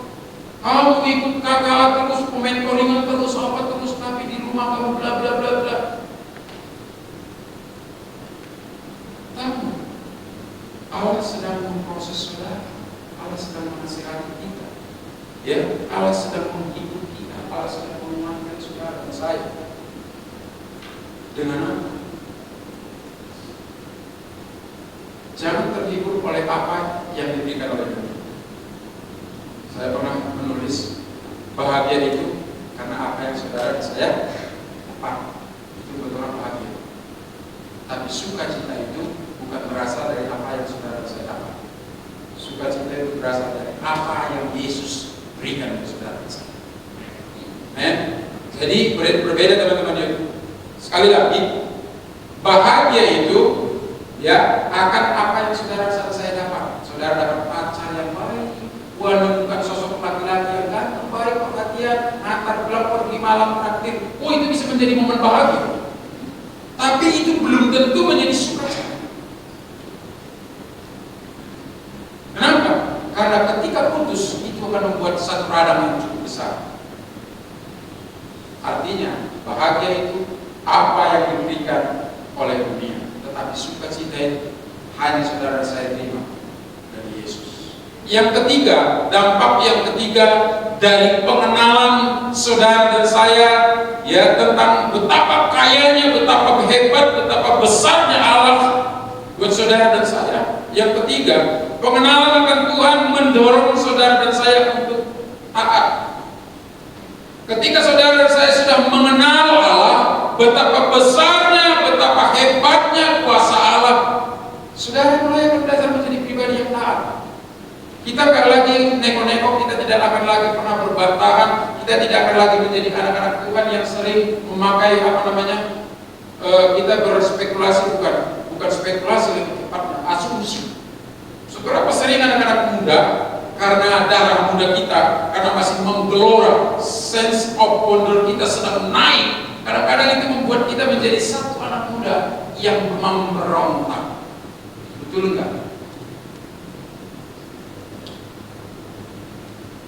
Kamu ikut kakak terus, mentoringan terus, apa terus, tapi di rumah kamu bla bla bla bla. Allah sedang memproses saudara, Allah sedang menasihati kita, ya, Allah sedang menghibur kita, Allah sedang menguatkan saudara dan saya. Dengan apa? Jangan terhibur oleh apa yang diberikan oleh Tuhan. Saya pernah menulis bahagia itu karena apa yang saudara dan saya dapat, itu betul bahagia. Tapi sukacita itu bukan berasal dari apa yang saudara saya dapat. Sukacita itu berasal dari apa yang Yesus berikan kepada saudara saya. Amen. Jadi berbeda teman-teman ya. Sekali lagi, bahagia itu ya akan apa yang saudara saya dapat. Saudara dapat pacar yang baik, menemukan sosok laki-laki yang ganteng, baik, perhatian, latar belakang kalau pergi malam traktir, oh itu bisa menjadi momen bahagia. Tapi itu belum tentu menjadi sukacita. Kenapa? Karena ketika putus itu akan membuat satu radang yang cukup besar. Artinya bahagia itu apa yang diberikan oleh dunia, tetapi sukacita itu hanya saudara saya terima dari Yesus. Yang ketiga, dampak yang ketiga dari pengenalan saudara dan saya, ya, tentang betapa kayanya, betapa hebat, betapa besarnya Allah buat saudara dan saya. Yang ketiga, pengenalan akan Tuhan mendorong saudara dan saya untuk taat. Ketika saudara dan saya sudah mengenal Allah, betapa besarnya, betapa hebatnya kuasa Allah, saudara mulai akan belajar menjadi pribadi yang taat. Kita tidak lagi neko-neko, kita tidak akan lagi pernah berbantahan, kita tidak akan lagi menjadi anak-anak Tuhan yang sering memakai kita berspekulasi, bukan spekulasi, lebih tepatnya asumsi. Seberapa sering anak-anak muda, karena darah muda kita, karena masih menggelora, sense of wonder kita sedang naik, kadang-kadang itu membuat kita menjadi satu anak muda yang memberontak. Betul enggak?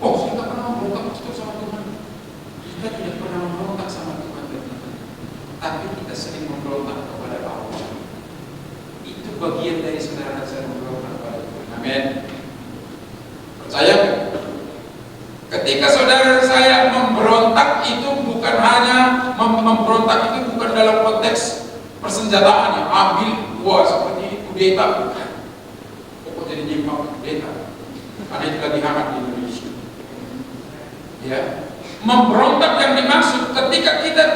Oh, saya tidak pernah memberontak sama Tuhan. Kita tidak pernah memberontak sama Tuhan, tapi kita sering memberontak kepada Allah. Itu bagian dari saudara saya memberontak kepada Tuhan. Amin. Percaya? Ketika saudara saya memberontak itu bukan hanya memberontak itu bukan dalam konteks persenjataan yang ambil seperti kudeta, bukan. Kok jadi nyimak kudeta? Karena itu lagi hangat di Indonesia. Ya, memberontak yang dimaksud ketika kita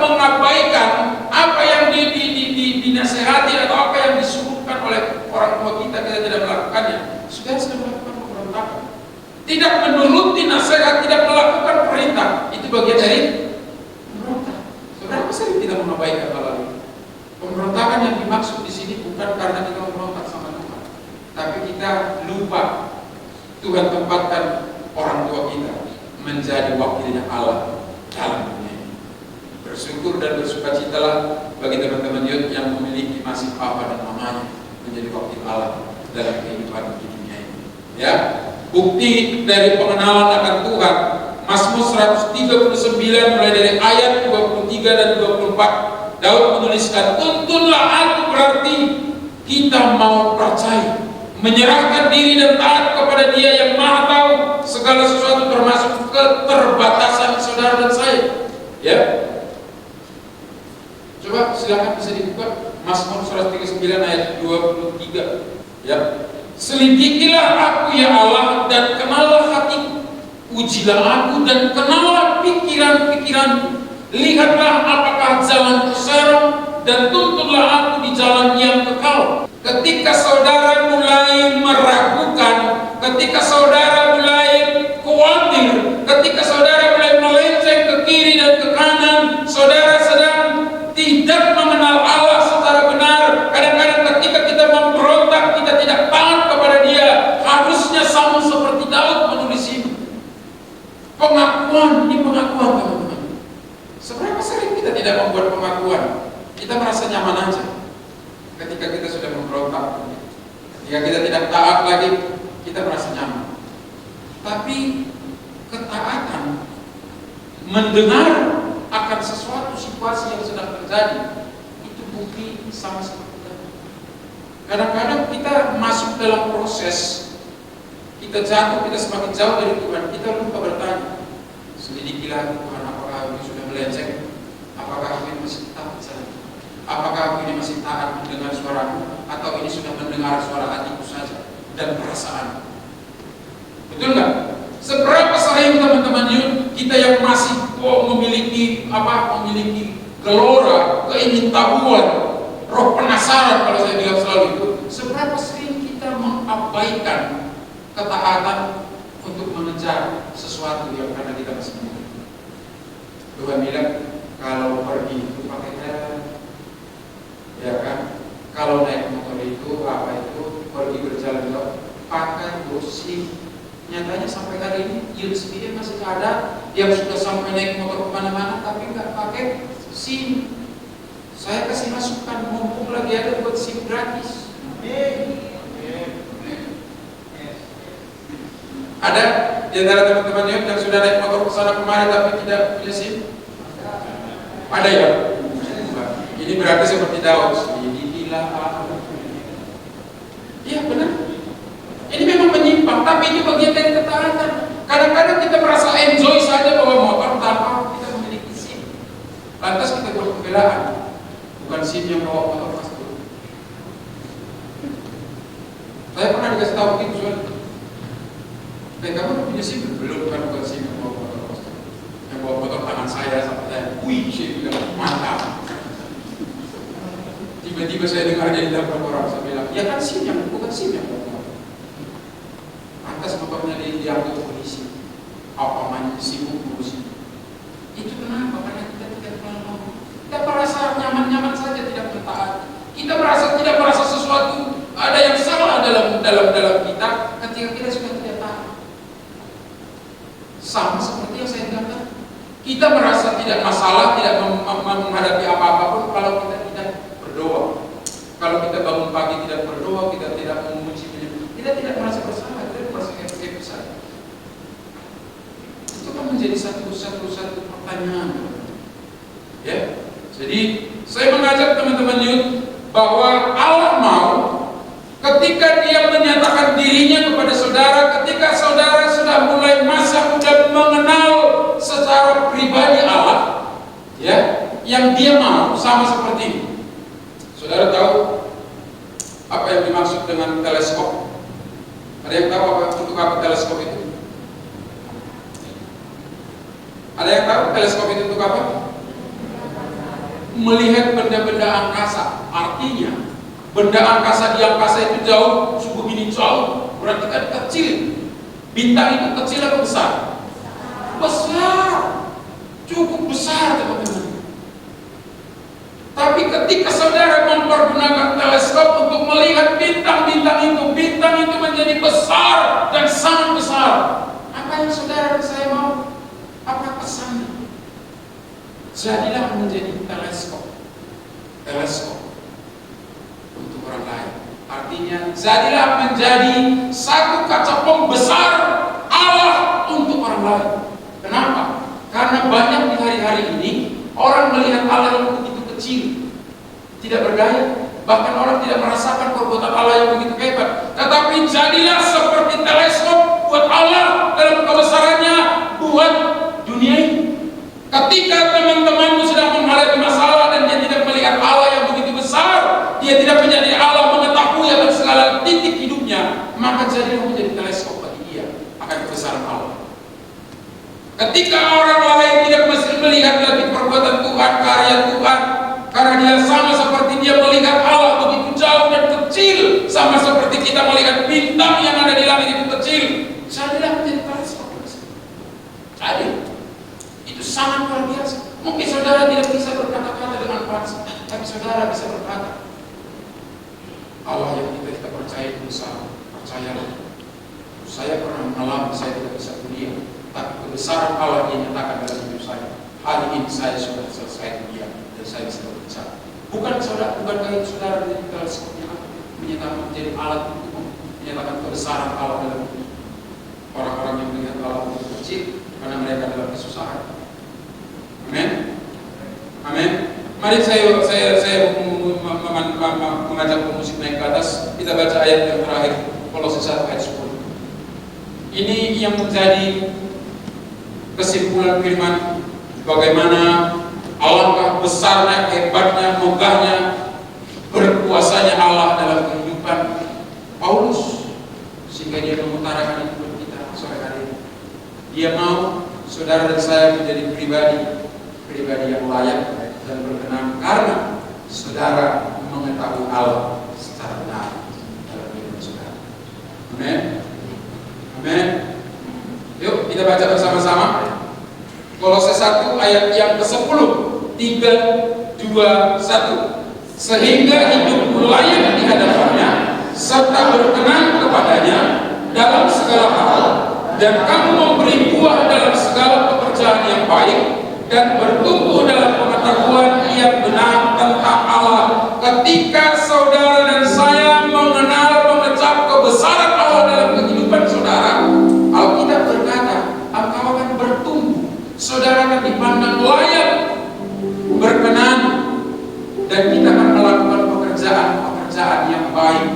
mengabaikan apa yang dinasehati atau apa yang disuruhkan oleh orang tua kita tidak melakukannya. Sudah melakukan pemberontakan. Tidak menuruti nasihat, tidak melakukan perintah, itu bagian dari pemberontak. Saudara sering tidak mengabaikan hal itu. Pemberontakan yang dimaksud di sini bukan karena kita memberontak sama Tuhan, tapi kita lupa Tuhan tempatkan orang tua kita menjadi wakilnya Allah dalam dunia ini. Bersyukur dan bersukacitalah bagi teman-teman youth yang memiliki masih papa dan mamanya menjadi wakil Allah dalam kehidupan di dunia ini. Ya, bukti dari pengenalan akan Tuhan, Mazmur 139 mulai dari ayat 23 dan 24, Daud menuliskan, tuntunlah aku berarti kita mau percaya, menyerahkan diri dan taat kepada Dia yang Maha Tahu segala sesuatu termasuk keterbatasan saudara dan saya. Ya, coba silakan bisa dibuka Mazmur 139 ayat 23. Ya, selidikilah aku ya Allah dan kenallah hatiku, ujilah aku dan kenallah pikiran-pikiranku. Lihatlah apakah jalanku serong dan tuntunlah aku di jalan yang kekal. Ketika saudara mulai meragukan, ketika saudara mulai khawatir, ketika saudara mulai melenceng ke kiri dan ke kanan, saudara sedang tidak mengenal Allah secara benar. Kadang-kadang ketika kita memberontak, kita tidak taat kepada Dia. Harusnya sama seperti Daud menulis ini. Pengakuan, ini pengakuan teman-teman. Seberapa sering kita tidak membuat pengakuan? Kita merasa nyaman aja ketika kita sudah memberontak. Ketika kita tidak taat lagi, kita merasa nyaman. Tapi ketaatan, mendengar akan sesuatu situasi yang sedang terjadi, itu bukti sama seperti tadi. Kadang-kadang kita masuk dalam proses, kita jatuh, kita semakin jauh dari Tuhan, kita lupa bertanya, selidikilah Tuhan, apakah aku sudah melenceng, apakah aku ini masih taat sana, apakah aku ini masih taat mendengar suaramu, atau ini sudah mendengar suara hatiku saja dan perasaan. Betul nggak? Seberapa sering teman-teman kita yang masih memiliki gelora, keingintahuan, roh penasaran, kalau saya bilang selalu itu, seberapa sering kita mengabaikan ketaatan untuk mengejar sesuatu yang karena kita masih muda. Tuhan bilang kalau pergi itu pakai helm, ya kan? Kalau naik motor itu pergi berjalan pakai busi. Nyatanya sampai hari ini yield sendiri masih ada yang sudah sampai naik motor kemana-mana tapi nggak pakai SIM. Saya kasih masukan, mumpung lagi ada buat SIM gratis. Ada di antara teman-teman yang sudah naik motor ke sana kemari tapi tidak punya SIM? Ada ya? Ini berarti seperti Daud. Iya benar. Ini memang menyimpang, tapi itu bagian dari ketaatan. Kadang-kadang kita merasa enjoy saja bawa motor tanpa kita memiliki SIM. Lantas kita buat pembelaan, bukan SIM yang bawa motor pastor. Saya pernah dikasih tahu begitu soalnya. Kamu punya SIM? Belum, kan bukan SIM yang bawa motor pastor. Yang bawa motor tangan saya sampai saya, wih, saya bilang mantap. Tiba-tiba saya dengar dari dalam orang, saya bilang, ya kan SIM yang bukan SIM yang bawa motor. Lantas motornya diambil polisi. Apa main sibuk ngurusin? Itu kenapa? Karena kita tidak mau. Kita merasa nyaman-nyaman saja, tidak bertaat. Kita tidak merasa sesuatu ada yang salah dalam kita ketika kita sudah tidak taat. Sama seperti yang saya katakan. Kita merasa tidak masalah, tidak menghadapi apa-apa pun kalau kita tidak berdoa. Kalau kita bangun pagi tidak berdoa, kita tidak memuji, kita tidak merasa bersalah, kita merasa kayak besar. Itu kan menjadi satu pertanyaan. Ya, jadi saya mengajak teman-teman youth bahwa Allah mau ketika Dia menyatakan dirinya kepada saudara, ketika saudara sudah mulai masa muda mengenal secara pribadi Allah, ya, yang Dia mau sama seperti ini. Saudara tahu apa yang dimaksud dengan teleskop? Ada yang tahu untuk apa teleskop itu? Ada yang tahu teleskop itu untuk apa? Melihat benda-benda angkasa. Artinya benda angkasa di angkasa itu jauh, begini jauh, berarti kan kecil. Bintang itu kecil atau besar? Besar, cukup besar teman-teman. Tapi ketika saudara mempergunakan teleskop untuk melihat bintang-bintang itu menjadi besar dan sangat besar. Apa yang saudara dan saya mau? Apa pesannya? Jadilah menjadi teleskop untuk orang lain. Artinya jadilah menjadi satu kaca pembesar Allah untuk orang lain. Kenapa? Karena banyak di hari-hari ini orang melihat Allah yang begitu kecil, tidak berdaya, bahkan orang tidak merasakan perbuatan Allah yang begitu hebat. Tetapi jadilah seperti teleskop buat Allah dalam kebesarannya buat dunia ini. Ketika teman-temanmu sedang menghadapi masalah dan dia tidak melihat Allah yang begitu besar, dia tidak menjadi Allah mengetahui akan segala titik hidupnya, maka jadilah menjadi teleskop bagi dia akan kebesaran Allah. Ketika orang lain tidak mesti melihat lagi perbuatan Tuhan, karya Tuhan, karena dia sama seperti dia melihat Allah begitu jauh dan kecil, sama seperti kita melihat bintang yang ada di langit itu kecil, jadilah menjadi teleskop. Jadi itu sangat luar biasa. Mungkin saudara tidak bisa berkata-kata dengan bahasa, tapi saudara bisa berkata, Allah yang kita percaya itu besar. Percayalah. Saya pernah mengalami, saya tidak bisa kuliah, tapi kebesaran Allah dinyatakan dalam hidup saya. Hari ini saya sudah selesai kuliah dan saya bisa berbicara. Bukankah saudara menjadi teleskop yang menyatakan menjadi alat untuk menyatakan kebesaran Allah dalam hidup orang-orang yang melihat Allah begitu kecil karena mereka dalam kesusahan. Amin. Amin. Mari saya mengajak pemusik naik ke atas. Kita baca ayat yang terakhir, Kolose 1 ayat 10. Ini yang menjadi kesimpulan firman, bagaimana alangkah besarnya, hebatnya, megahnya, berkuasanya Allah dalam kehidupan Paulus, sehingga dia mengutarakan itu buat kita sore hari ini. Dia mau saudara dan saya menjadi pribadi yang layak dan berkenan karena saudara mengetahui Allah secara benar dalam hidup saudara. Amin. Amin. Yuk kita baca bersama-sama Kolose 1 ayat yang ke-10. 3, 2, 1. Sehingga hidupmu layak di hadapannya serta berkenan kepadanya dalam segala hal, dan kamu memberi buah dalam segala pekerjaan baik dan bertumbuh dalam pengetahuan yang benar tentang Allah. Ketika saudara dan saya mengenal, mengecap kebesaran Allah dalam kehidupan saudara, Alkitab berkata, engkau akan bertumbuh, saudara akan dipandang layak, berkenan, dan kita akan melakukan pekerjaan yang baik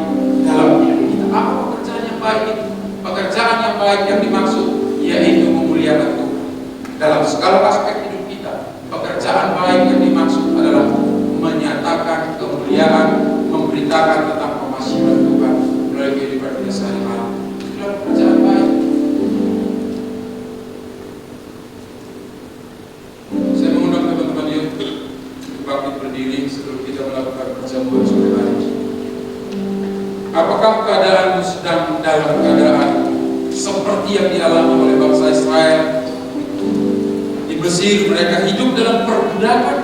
dalam hidup kita. Apa pekerjaan yang baik itu? Pekerjaan yang baik yang dimaksud yaitu memuliakan Tuhan dalam segala aspek hidup kita. Pekerjaan baik yang dimaksud adalah menyatakan kemuliaan, memberitakan tentang kemasyuran Tuhan melalui kehidupan kita sehari-hari. Itulah pekerjaan baik. Saya mengundang teman-teman yuk bangkit berdiri sebelum kita melakukan perjamuan sore hari. Apakah keadaanmu sedang dalam keadaan seperti yang dialami oleh bangsa Israel di Mesir? Mereka hidup dalam perbudakan.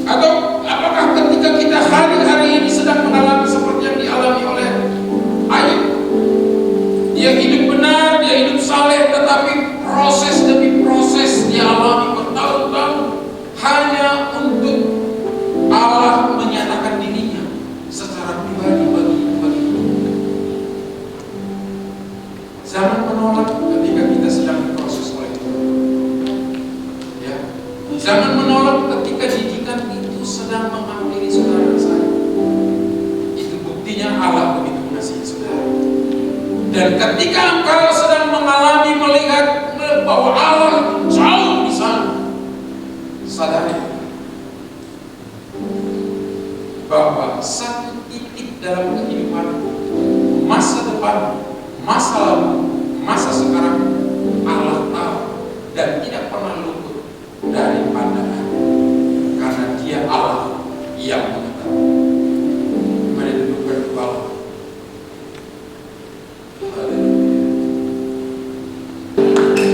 Atau apakah ketika kita hari-hari ini sedang mengalami seperti yang dialami oleh Ayub? Dia hidup benar, dia hidup saleh, tetapi proses demi proses dia alami bertahun-tahun hanya untuk Allah menyatakan dirinya secara pribadi bagi Jangan menolak ketika kita sedang diproses oleh Tuhan. Ya. Jangan menolak ketika didikan itu sedang menghampiri saudara dan saya. Itu buktinya Allah begitu mengasihi saudara. Dan ketika engkau sedang mengalami melihat bahwa Allah jauh di sana, sadari bahwa satu titik dalam kehidupan, masa depan, masa lalu, masa sekarang, Allah tahu dan tidak pernah luput dari pandangan, karena Dia Allah yang mengetahui. Mari dudukkan kepala.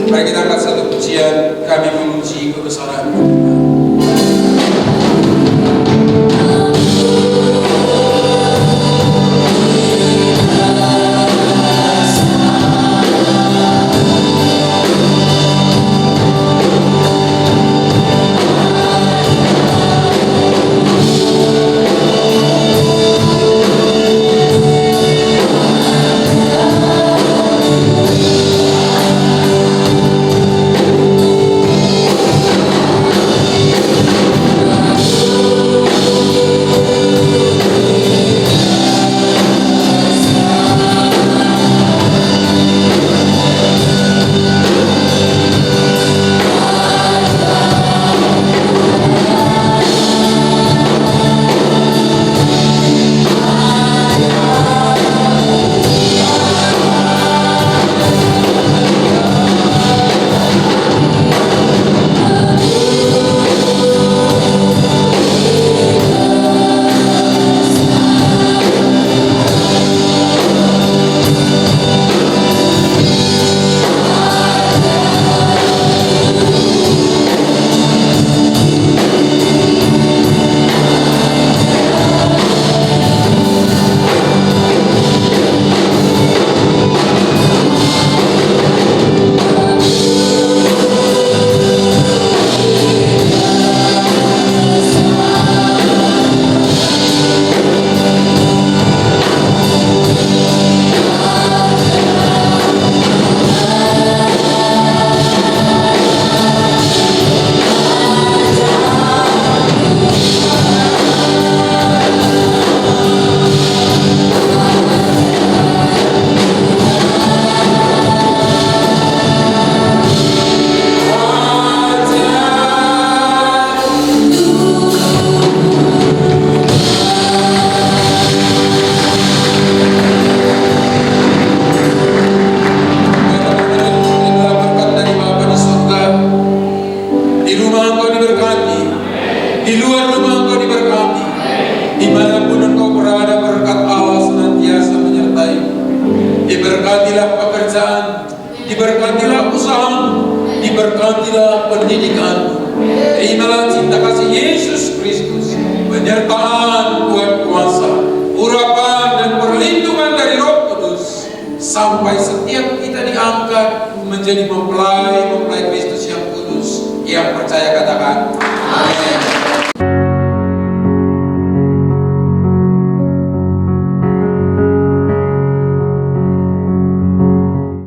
Mari kita angkat satu pujian, kami memuji kebesaran Tuhan. diberkatilah usahamu, diberkatilah pendidikanmu. Terimalah cinta kasih Yesus Kristus, penyertaan Tuhan kuasa, urapan dan perlindungan dari Roh Kudus, sampai setiap kita diangkat menjadi menjadi mempelai Kristus yang kudus, yang percaya katakan amin.